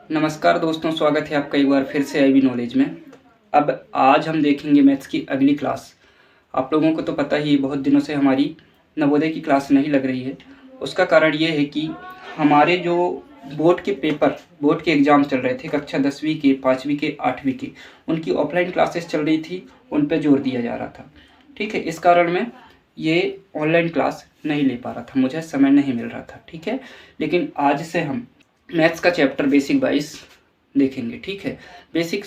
नमस्कार दोस्तों, स्वागत है आपका एक बार फिर से आईबी नॉलेज में। अब आज हम देखेंगे मैथ्स की अगली क्लास। आप लोगों को तो पता ही है, बहुत दिनों से हमारी नवोदय की क्लास नहीं लग रही है। उसका कारण ये है कि हमारे जो बोर्ड के एग्ज़ाम चल रहे थे, कक्षा 10वीं के, 5वीं के, 8वीं के, उनकी ऑफलाइन क्लासेस चल रही थी, उन पे जोर दिया जा रहा था। ठीक है, इस कारण मैं ये ऑनलाइन क्लास नहीं ले पा रहा था, मुझे समय नहीं मिल रहा था। ठीक है, लेकिन आज से हम मैथ्स का चैप्टर बेसिक 22 देखेंगे। ठीक है, बेसिक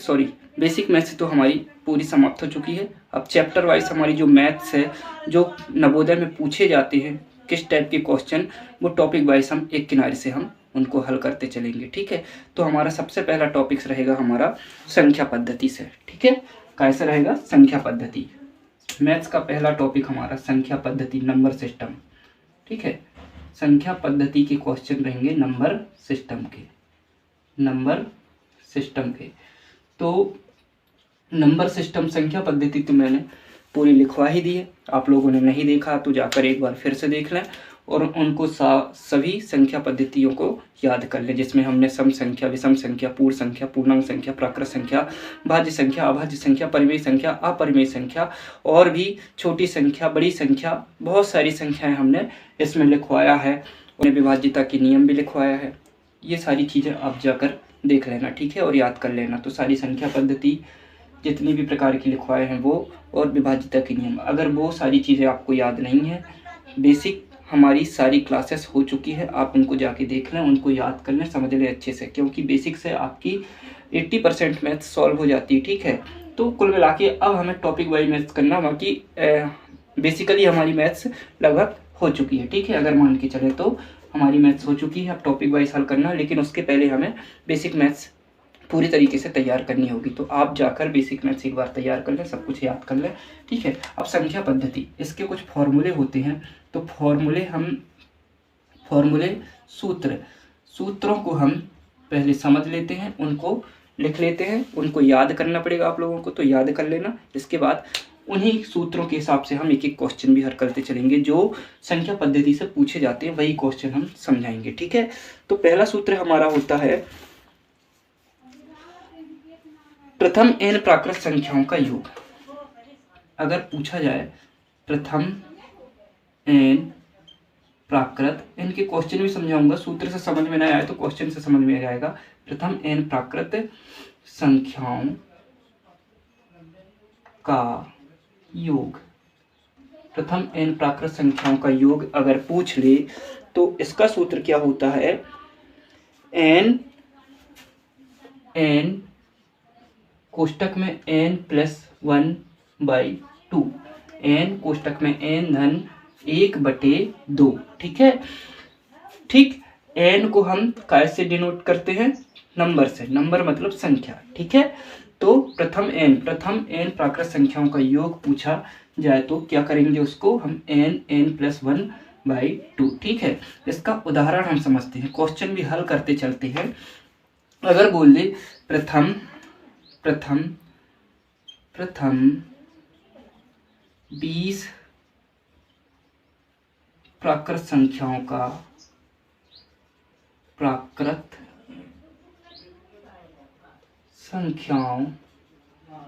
मैथ्स तो हमारी पूरी समाप्त हो चुकी है। अब चैप्टर वाइज हमारी जो मैथ्स है, जो नवोदय में पूछे जाते हैं, किस टाइप के क्वेश्चन, वो टॉपिक वाइज हम एक किनारे से हम उनको हल करते चलेंगे। ठीक है, तो हमारा सबसे पहला टॉपिक्स रहेगा हमारा संख्या पद्धति से। ठीक है, कैसे रहेगा? संख्या पद्धति। मैथ्स का पहला टॉपिक हमारा संख्या पद्धति, नंबर सिस्टम। ठीक है, संख्या पद्धति के क्वेश्चन रहेंगे नंबर सिस्टम के। तो नंबर सिस्टम संख्या पद्धति तो मैंने पूरी लिखवा ही दी है। आप लोगों ने नहीं देखा तो जाकर एक बार फिर से देख लें और उनको सभी संख्या पद्धतियों को याद कर लें, जिसमें हमने सम संख्या, विषम संख्या, पूर्ण संख्या, पूर्णांक संख्या, प्राकृत संख्या, भाज्य संख्या, अभाज्य संख्या, परिमेय संख्या, अपरिमेय संख्या और भी छोटी संख्या, बड़ी संख्या, बहुत सारी संख्याएं हमने इसमें लिखवाया है। उन्हें विभाज्यता के नियम भी लिखवाया है। ये सारी चीज़ें आप जाकर देख लेना। ठीक है, और याद कर लेना। तो सारी संख्या पद्धति जितनी भी प्रकार की लिखवाए हैं वो, और विभाज्यता के नियम, अगर वो सारी चीज़ें आपको याद नहीं है, बेसिक हमारी सारी क्लासेस हो चुकी है, आप उनको जाके देख लें, उनको याद कर लें, समझ लें अच्छे से, क्योंकि बेसिक से आपकी 80% मैथ्स सॉल्व हो जाती है। ठीक है, तो कुल मिला के अब हमें टॉपिक वाइज मैथ्स करना, बाकी बेसिकली हमारी मैथ्स लगभग हो चुकी है। ठीक है, अगर मान के चले तो हमारी मैथ्स हो चुकी है, अब टॉपिक वाइज हल करना, लेकिन उसके पहले हमें बेसिक मैथ्स पूरी तरीके से तैयार करनी होगी। तो आप जाकर बेसिक मैथ्स एक बार तैयार कर लें, सब कुछ याद कर लें। ठीक है, अब संख्या पद्धति, इसके कुछ फॉर्मूले होते हैं। तो सूत्रों को हम पहले समझ लेते हैं, उनको लिख लेते हैं, उनको याद करना पड़ेगा आप लोगों को, तो याद कर लेना। इसके बाद उन्हीं सूत्रों के हिसाब से हम एक एक क्वेश्चन भी हल करते चलेंगे, जो संख्या पद्धति से पूछे जाते हैं, वही क्वेश्चन हम समझाएंगे। ठीक है, तो पहला सूत्र हमारा होता है प्रथम n प्राकृत संख्याओं का योग। अगर पूछा जाए प्रथम n प्राकृत, इनके क्वेश्चन भी समझाऊंगा, सूत्र से समझ में नहीं आए तो क्वेश्चन से समझ में आएगा। प्रथम n प्राकृत संख्याओं का योग, प्रथम n प्राकृत संख्याओं का योग अगर पूछ ले तो इसका सूत्र क्या होता है? n कोष्टक में n+1/2, n कोष्टक में n धन 1/2। ठीक है, ठीक, n को हम कैसे डिनोट करते हैं? नंबर से, नंबर मतलब संख्या। ठीक है, तो प्रथम n प्राकृत संख्याओं का योग पूछा जाए तो क्या करेंगे? उसको हम n+1/2। ठीक है, इसका उदाहरण हम समझते हैं, क्वेश्चन भी हल करते चलते हैं। अगर बोल दे प्रथम 20 प्राकृत संख्याओं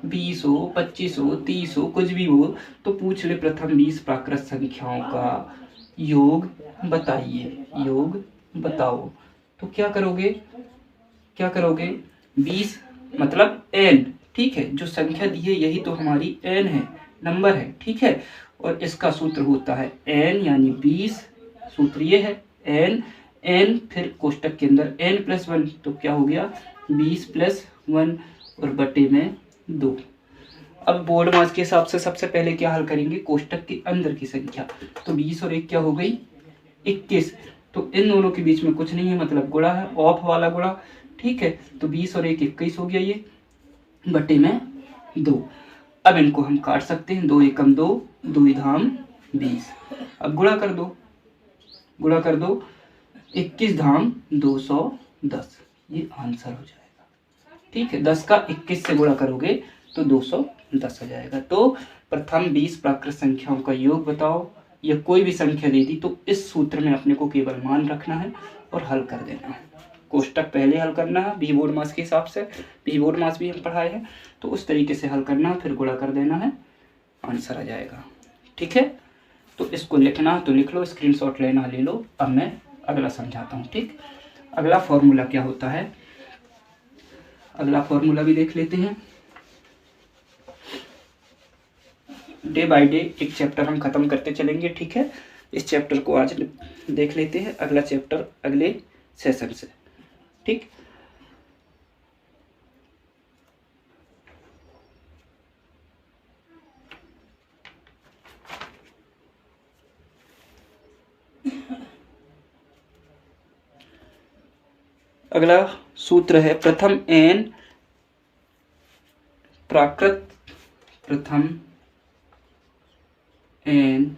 20 हो, 25 हो, 30 हो, कुछ भी हो, तो पूछ ले प्रथम 20 प्राकृत संख्याओं का योग बताइए, योग बताओ। तो क्या करोगे? 20 मतलब n। ठीक है, जो संख्या दी है यही तो हमारी n है, नंबर है। ठीक है, और इसका सूत्र होता है n यानी 20, सूत्र ये है n फिर कोष्टक के अंदर n+1, तो क्या हो गया? 20+1 और बटे में 2। अब बोर्ड मास के हिसाब से सबसे पहले क्या हल करेंगे? कोष्टक के अंदर की संख्या, तो 20 और 1 क्या हो गई? 21। तो इन दोनों के बीच में कुछ नहीं है, मतलब गुणा है, ऑफ वाला गुणा। ठीक है, तो 20 और 1 21 हो गया, ये बटे में 2। अब इनको हम काट सकते हैं, 2 एकम 2, 2 धाम 20। अब गुणा कर दो, 21 धाम 210, ये आंसर हो जाएगा। ठीक है, 10 का 21 से गुणा करोगे तो 210 हो जाएगा। तो प्रथम 20 प्राकृत संख्याओं का योग बताओ, या कोई भी संख्या दे दी तो इस सूत्र में अपने को केवल मान रखना है और हल कर देना है। कोष्टक पहले हल करना है बी बोर्ड मास के हिसाब से, बी बोर्ड मास भी हम पढ़ाए हैं, तो उस तरीके से हल करना है, फिर गुणा कर देना है, आंसर आ जाएगा। ठीक है, तो इसको लिखना तो लिख लो, स्क्रीनशॉट लेना ले लो। अब मैं अगला समझाता हूँ। ठीक, अगला फॉर्मूला क्या होता है, अगला फॉर्मूला भी देख लेते हैं। डे बाय डे एक चैप्टर हम खत्म करते चलेंगे। ठीक है, इस चैप्टर को आज देख लेते हैं, अगला चैप्टर अगले सेशन से। ठीक, अगला सूत्र है प्रथम एन प्राकृत, प्रथम एन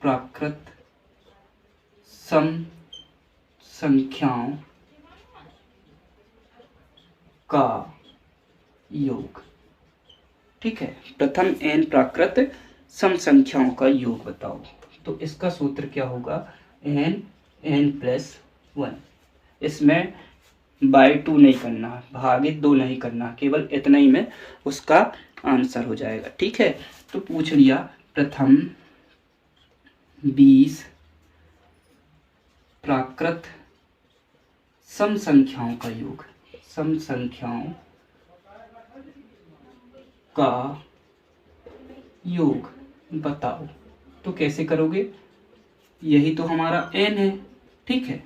प्राकृत सम संख्याओं का योग। ठीक है, प्रथम एन प्राकृत सम संख्याओं का योग बताओ। तो इसका सूत्र क्या होगा, एन प्लस 1। इसमें बाय 2 नहीं करना, भागित 2 नहीं करना, केवल इतना ही में उसका आंसर हो जाएगा। ठीक है, तो पूछ लिया प्रथम 20 प्राकृत सम संख्याओं का योग, सम संख्याओं का योग बताओ। तो कैसे करोगे, यही तो हमारा n है। ठीक है,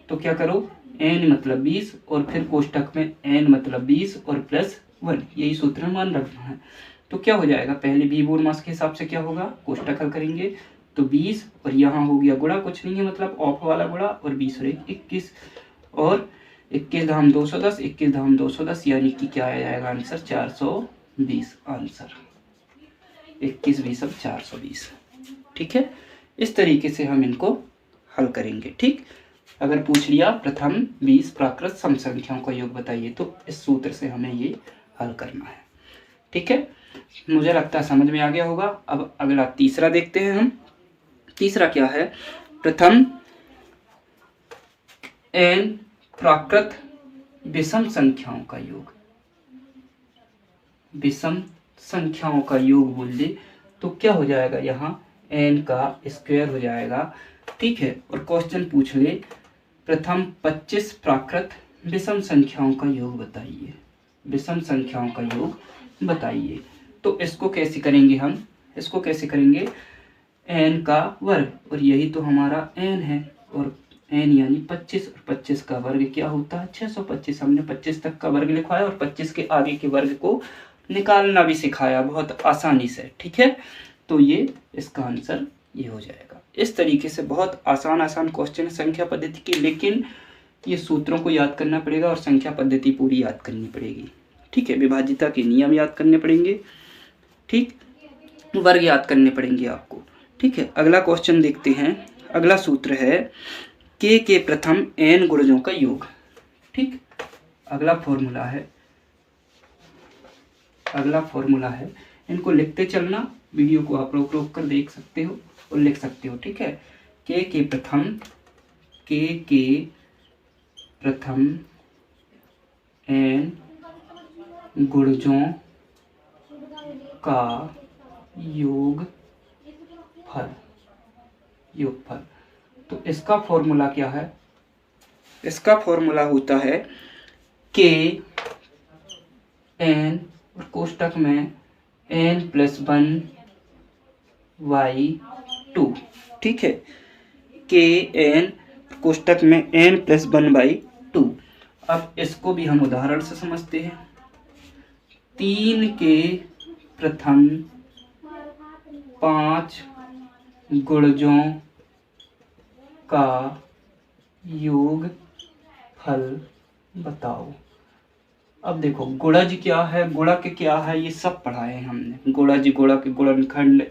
तो क्या करो, n मतलब 20 और फिर कोष्टक में n मतलब 20 और प्लस 1, यही सूत्र मान रखना है। तो क्या हो जाएगा, पहले बी बोर्ड मास के हिसाब से क्या होगा, कोष्टक हल करेंगे तो 20 और यहाँ हो गया गुणा, कुछ नहीं है मतलब ऑफ वाला गुणा, और 20 और 21 और 21 धाम 210, 21 धाम 210, यानी कि क्या आ जाएगा आंसर 420 आंसर, 21 20 अब 420। ठीक है, इस तरीके से हम इनको हल करेंगे। ठीक, अगर पूछ लिया प्रथम 20 प्राकृत सम संख्याओं का योग बताइए, तो इस सूत्र से हमें ये हल करना है। ठीक है, मुझे लगता है समझ में आ गया होगा। अब अगला तीसरा देखते हैं हम। तीसरा क्या है, प्रथम एन प्राकृत विषम संख्याओं का योग, विषम संख्याओं का योग बोल दे तो क्या हो जाएगा, यहाँ एन का स्क्वायर हो जाएगा। ठीक है, और क्वेश्चन पूछ ले प्रथम 25 प्राकृत विषम संख्याओं का योग बताइए, विषम संख्याओं का योग बताइए। तो इसको कैसे करेंगे हम, इसको कैसे करेंगे, n का वर्ग, और यही तो हमारा n है, और n यानी 25, और 25 का वर्ग क्या होता है 625। हमने 25 तक का वर्ग लिखवाया और 25 के आगे के वर्ग को निकालना भी सिखाया बहुत आसानी से। ठीक है, तो ये इसका आंसर ये हो जाएगा। इस तरीके से बहुत आसान क्वेश्चन संख्या पद्धति की, लेकिन ये सूत्रों को याद करना पड़ेगा और संख्या पद्धति पूरी याद करनी पड़ेगी। ठीक है, विभाज्यता के नियम याद करने पड़ेंगे, ठीक, वर्ग याद करने पड़ेंगे आपको। ठीक है, अगला क्वेश्चन देखते हैं। अगला सूत्र है के प्रथम n गुणजों का योग। ठीक, अगला फॉर्मूला है, इनको लिखते चलना, वीडियो को आप रोक कर देख सकते हो और लिख सकते हो। ठीक है, के प्रथम n गुणजों का योगफल। तो इसका फॉर्मूला क्या है, इसका फॉर्मूला होता है के n और कोष्टक में n प्लस 1 बाई 2। ठीक है, के n कोष्टक में n प्लस 1 बाई 2। अब इसको भी हम उदाहरण से समझते हैं। 3 के प्रथम 5 गुणजों का योगफल बताओ। अब देखो गुणज क्या है, गुणक क्या है, ये सब पढ़ाए हैं हमने, गुणज गुणक गुणनखंड।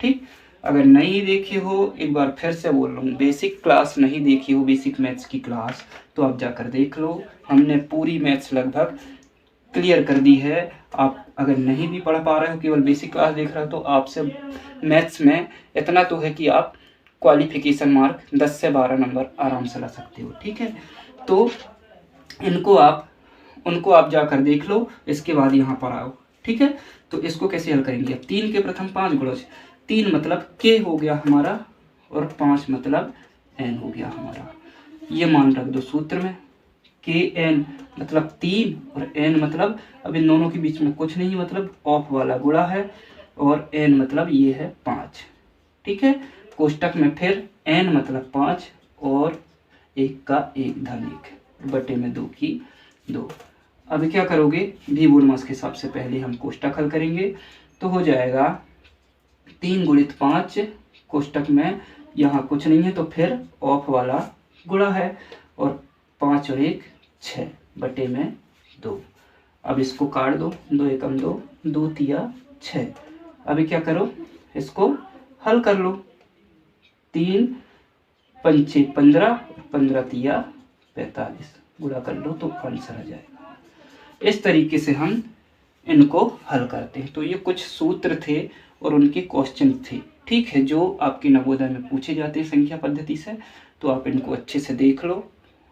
ठीक, अगर नहीं देखे हो, एक बार फिर से बोल रहा हूँ, बेसिक क्लास नहीं देखी हो, बेसिक मैथ्स की क्लास, तो आप जाकर देख लो। हमने पूरी मैथ्स लगभग क्लियर कर दी है। आप अगर नहीं भी पढ़ पा रहे हो, केवल बेसिक क्लास देख रहे हो, तो आपसे मैथ्स में इतना तो है कि आप क्वालिफिकेशन मार्क 10 से 12 नंबर आराम से ला सकते हो। ठीक है, तो उनको आप जाकर देख लो, इसके बाद यहाँ पर आओ। ठीक है, तो इसको कैसे हल करेंगे? अब 3 के प्रथम 5 गुणज, 3 मतलब k हो गया हमारा और 5 मतलब n हो गया हमारा। ये मान रख दो सूत्र में, kn मतलब 3 और n मतलब, अब इन दोनों के बीच में कुछ नहीं, मतलब ऑफ वाला गुणा है, और n मतलब ये है 5। ठीक है, कोष्टक में फिर n मतलब 5 और 1 का 1 धन 1 बटे में 2 की 2। अब क्या करोगे? भी बोलमास के हिसाब से पहले हम कोष्टक हल करेंगे, तो हो जाएगा 3 गुणित 5, कोष्टक में यहाँ कुछ नहीं है तो फिर ऑफ वाला गुणा है, और 5 और 1 6 बटे में 2। अब इसको काट दो, 2 एकम 2, 2 तिया 6। अभी क्या करो? इसको हल कर लो, 3 पंचे 15, 15 तिया 45, गुणा कर लो तो आंसर आ जाएगा। इस तरीके से हम इनको हल करते हैं। तो ये कुछ सूत्र थे और उनके क्वेश्चन थे, ठीक है, जो आपके नवोदय में पूछे जाते हैं संख्या पद्धति से। तो आप इनको अच्छे से देख लो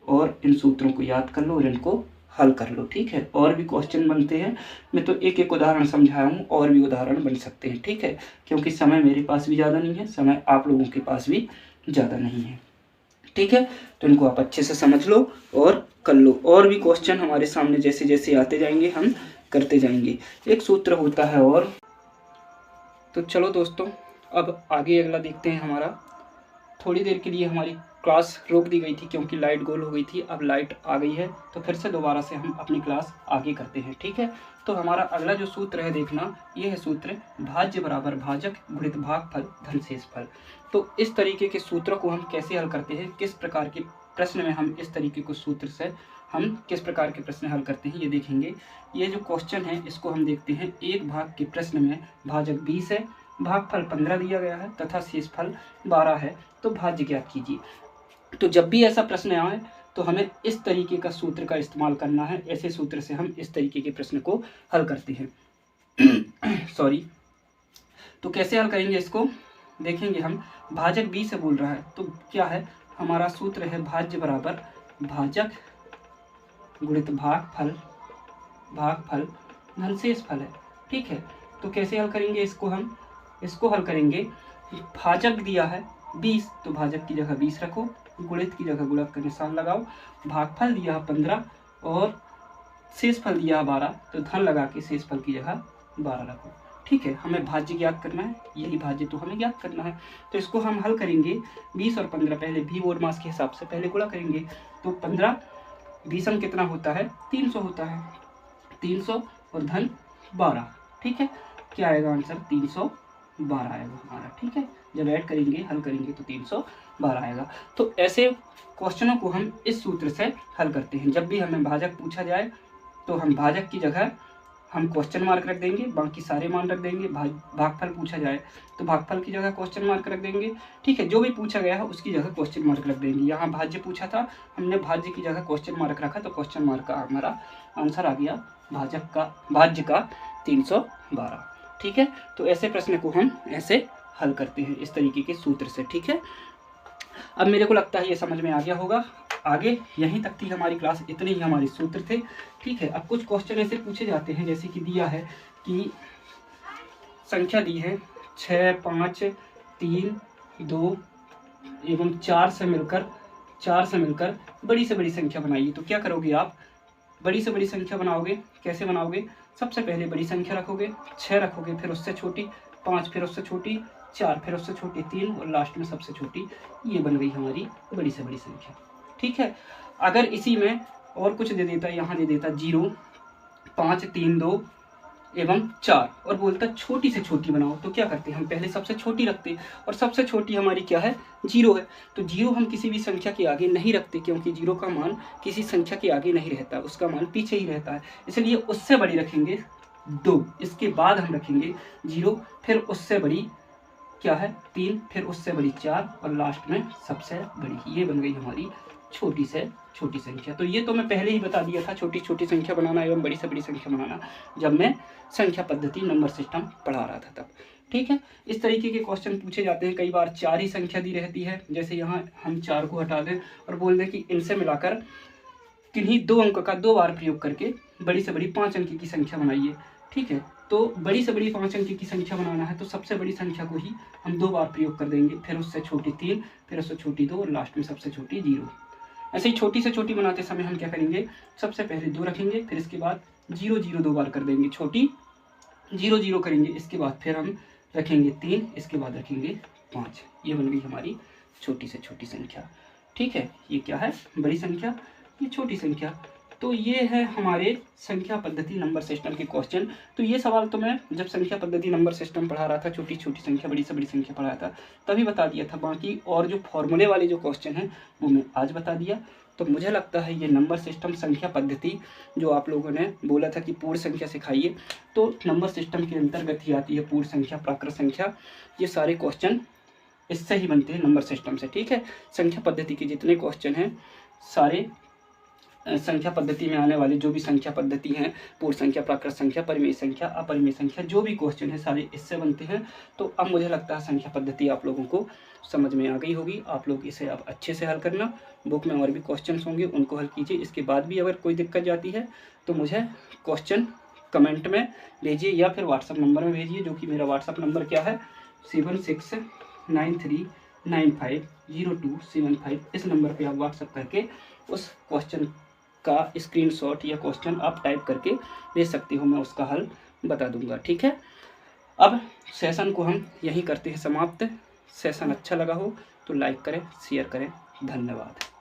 और इन सूत्रों को याद कर लो और इनको हल कर लो। ठीक है, और भी क्वेश्चन बनते हैं, मैं तो एक एक उदाहरण समझाया हूँ, और भी उदाहरण बन सकते हैं। ठीक है, क्योंकि समय मेरे पास भी ज़्यादा नहीं है, समय आप लोगों के पास भी ज़्यादा नहीं है। ठीक है, तो इनको आप अच्छे से समझ लो और कर लो। और भी क्वेश्चन हमारे सामने जैसे जैसे आते जाएंगे हम करते जाएंगे। एक सूत्र होता है और, तो चलो दोस्तों अब आगे अगला देखते हैं हमारा। थोड़ी देर के लिए हमारी क्लास रोक दी गई थी क्योंकि लाइट गोल हो गई थी, अब लाइट आ गई है तो फिर से दोबारा से हम अपनी क्लास आगे करते हैं। ठीक है, तो हमारा अगला जो सूत्र है देखना, ये है सूत्र भाज्य बराबर भाजक गुणित भागफल धन शेषफल। तो इस तरीके के सूत्रों को हम कैसे हल करते हैं, किस प्रकार के प्रश्न में हम इस तरीके के सूत्र से हम किस प्रकार के प्रश्न हल करते हैं, ये देखेंगे। ये जो क्वेश्चन है इसको हम देखते हैं। एक भाग के प्रश्न में भाजक 20 है, भागफल 15 दिया गया है तथा शेषफल 12 है, तो भाज्य ज्ञात कीजिए। तो जब भी ऐसा प्रश्न आए तो हमें इस तरीके का सूत्र का इस्तेमाल करना है। ऐसे सूत्र से हम इस तरीके के प्रश्न को हल करते हैं। सॉरी, तो कैसे हल करेंगे इसको देखेंगे हम। भाजक 20 से बोल रहा है तो क्या है, हमारा सूत्र है भाज्य बराबर भाजक गुणित भागफल, भागफल धन शेषफल है। ठीक है, तो कैसे हल करेंगे इसको? हम इसको हल करेंगे, भाजक दिया है 20 तो भाजक की जगह 20 रखो, गुणित की जगह गुणक का निशान लगाओ, भागफल दिया है 15 और शेषफल दिया है 12, तो धन लगा के शेषफल की जगह 12 रखो। ठीक है, हमें भाज्य ज्ञात करना है, यही भाज्य तो हमें ज्ञात करना है। तो इसको हम हल करेंगे, 20 और 15 पहले भी और मास के हिसाब से पहले गुणा करेंगे, तो 15 20 कितना होता है, 300 होता है, 300 और धन 12। ठीक है, क्या आएगा आंसर, 312 आएगा हमारा। ठीक है, जब ऐड करेंगे हल करेंगे तो 312 आएगा। तो ऐसे क्वेश्चनों को हम इस सूत्र से हल करते हैं। जब भी हमें भाजक पूछा जाए तो हम भाजक की जगह हम क्वेश्चन मार्क रख देंगे, बाकी सारे मान रख देंगे। भागफल पूछा जाए तो भागफल की जगह क्वेश्चन मार्क रख देंगे। ठीक है, जो भी पूछा गया है उसकी जगह क्वेश्चन मार्क रख देंगे। यहाँ भाज्य पूछा था, हमने भाज्य की जगह क्वेश्चन मार्क रखा तो क्वेश्चन मार्क का हमारा आंसर आ गया भाज्य का 312। ठीक है, तो ऐसे प्रश्न को हम ऐसे हल करते हैं इस तरीके के सूत्र से। ठीक है, अब मेरे को लगता है ये समझ में आ गया होगा। आगे यहीं तक थी हमारी क्लास, इतने ही हमारे सूत्र थे। ठीक है, अब कुछ क्वेश्चन ऐसे पूछे जाते हैं जैसे कि दिया है कि संख्या दी है 6, 5, 3, 2 एवं 4 से मिलकर बड़ी से बड़ी संख्या बनाइए। तो क्या करोगे आप? बड़ी से बड़ी संख्या बनाओगे, कैसे बनाओगे? सबसे पहले बड़ी संख्या रखोगे, 6 रखोगे, फिर उससे छोटी 5, फिर उससे छोटी 4, फिर उससे छोटी 3 और लास्ट में सबसे छोटी। ये बन गई हमारी बड़ी से बड़ी संख्या। ठीक है, अगर इसी में और कुछ दे देता, यहाँ दे देता 0, 5, 3, 2 एवं 4 और बोलता छोटी से छोटी बनाओ, तो क्या करते हैं हम? पहले सबसे छोटी रखते और सबसे छोटी हमारी क्या है? 0 है। तो 0 हम किसी भी संख्या के आगे नहीं रखते क्योंकि 0 का मान किसी संख्या के आगे नहीं रहता, उसका मान पीछे ही रहता है। इसलिए उससे बड़ी रखेंगे 2, इसके बाद हम रखेंगे 0, फिर उससे बड़ी क्या है 3, फिर उससे बड़ी 4 और लास्ट में सबसे बड़ी। ये बन गई हमारी छोटी से छोटी संख्या। तो ये तो मैं पहले ही बता दिया था, छोटी छोटी संख्या बनाना एवं बड़ी से बड़ी संख्या बनाना, जब मैं संख्या पद्धति नंबर सिस्टम पढ़ा रहा था तब। ठीक है, इस तरीके के क्वेश्चन पूछे जाते हैं। कई बार 4 ही संख्या दी रहती है, जैसे यहाँ हम 4 को हटा दें और बोल दें कि इनसे मिलाकर किन्हीं 2 अंक का 2 बार प्रयोग करके बड़ी से बड़ी 5 अंक की संख्या बनाइए। ठीक है, तो बड़ी से बड़ी 5 अंक की संख्या बनाना है तो सबसे बड़ी संख्या को ही हम 2 बार प्रयोग कर देंगे, फिर उससे छोटी 3, फिर उससे छोटी 2 और लास्ट में सबसे छोटी 0। ऐसे ही छोटी से छोटी बनाते समय हम क्या करेंगे, सबसे पहले 2 रखेंगे, फिर इसके बाद 0 0 2 बार कर देंगे, छोटी 0 0 करेंगे, इसके बाद फिर हम रखेंगे 3, इसके बाद रखेंगे 5। ये बन गई हमारी छोटी से छोटी संख्या। ठीक है, ये क्या है, बड़ी संख्या, ये छोटी संख्या। तो ये है हमारे संख्या पद्धति नंबर सिस्टम के क्वेश्चन। तो ये सवाल तो मैं जब संख्या पद्धति नंबर सिस्टम पढ़ा रहा था, छोटी छोटी संख्या बड़ी से बड़ी संख्या पढ़ा था, तभी बता दिया था। बाकी और जो फॉर्मूले वाले जो क्वेश्चन हैं वो मैं आज बता दिया। तो मुझे लगता है ये नंबर सिस्टम संख्या पद्धति जो आप लोगों ने बोला था कि पूर्ण संख्या सिखाइए, तो नंबर सिस्टम के अंतर्गत ही आती है पूर्ण संख्या, प्राकृत संख्या। ये सारे क्वेश्चन इससे ही बनते हैं नंबर सिस्टम से। ठीक है, संख्या पद्धति के जितने क्वेश्चन हैं सारे संख्या पद्धति में आने वाले जो भी संख्या पद्धति हैं, पूर्ण संख्या, प्राकृत संख्या, परिमेय संख्या, अपरिमेय संख्या, जो भी क्वेश्चन है सारे इससे बनते हैं। तो अब मुझे लगता है संख्या पद्धति आप लोगों को समझ में आ गई होगी। आप लोग इसे अब अच्छे से हल करना। बुक में और भी क्वेश्चन होंगे उनको हल कीजिए। इसके बाद भी अगर कोई दिक्कत जाती है तो मुझे क्वेश्चन कमेंट में भेजिए या फिर व्हाट्सअप नंबर में भेजिए, जो कि मेरा व्हाट्सअप नंबर क्या है 7693950275। इस नंबर पे आप व्हाट्सअप करके उस क्वेश्चन का स्क्रीनशॉट या क्वेश्चन आप टाइप करके भेज सकते हो, मैं उसका हल बता दूंगा। ठीक है, अब सेशन को हम यहीं करते हैं समाप्त। सेशन अच्छा लगा हो तो लाइक करें, शेयर करें। धन्यवाद।